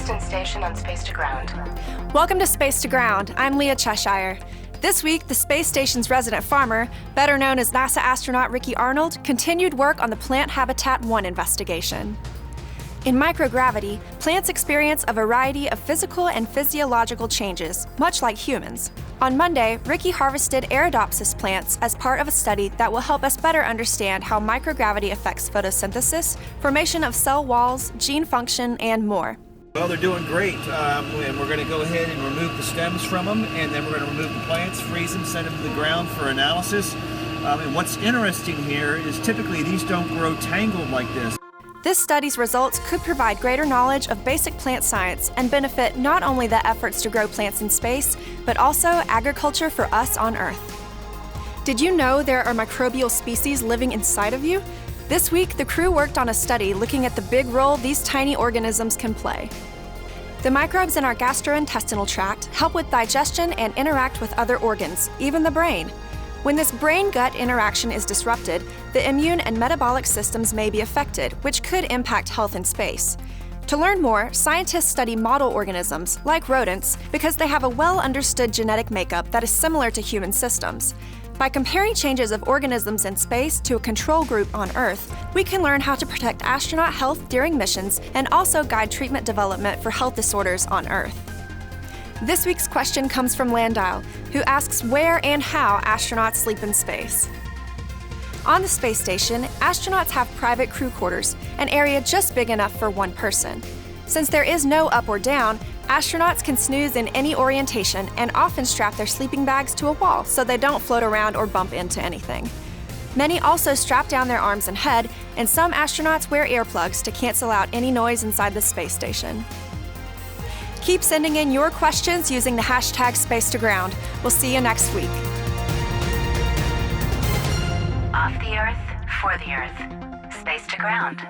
Houston Station on Space to Ground. Welcome to Space to Ground. I'm Leah Cheshire. This week, the space station's resident farmer, better known as NASA astronaut Ricky Arnold, continued work on the Plant Habitat 1 investigation. In microgravity, plants experience a variety of physical and physiological changes, much like humans. On Monday, Ricky harvested Arabidopsis plants as part of a study that will help us better understand how microgravity affects photosynthesis, formation of cell walls, gene function, and more. Well, they're doing great, and we're going to go ahead and remove the stems from them, and then we're going to remove the plants, freeze them, send them to the ground for analysis. And what's interesting here is typically these don't grow tangled like this. This study's results could provide greater knowledge of basic plant science and benefit not only the efforts to grow plants in space, but also agriculture for us on Earth. Did you know there are microbial species living inside of you? This week, the crew worked on a study looking at the big role these tiny organisms can play. The microbes in our gastrointestinal tract help with digestion and interact with other organs, even the brain. When this brain-gut interaction is disrupted, the immune and metabolic systems may be affected, which could impact health in space. To learn more, scientists study model organisms, like rodents, because they have a well-understood genetic makeup that is similar to human systems. By comparing changes of organisms in space to a control group on Earth, we can learn how to protect astronaut health during missions and also guide treatment development for health disorders on Earth. This week's question comes from Landau, who asks where and how astronauts sleep in space. On the space station, astronauts have private crew quarters, an area just big enough for one person. Since there is no up or down, astronauts can snooze in any orientation and often strap their sleeping bags to a wall so they don't float around or bump into anything. Many also strap down their arms and head, and some astronauts wear earplugs to cancel out any noise inside the space station. Keep sending in your questions using the hashtag #SpaceToGround. We'll see you next week. Off the Earth, for the Earth. Space to Ground.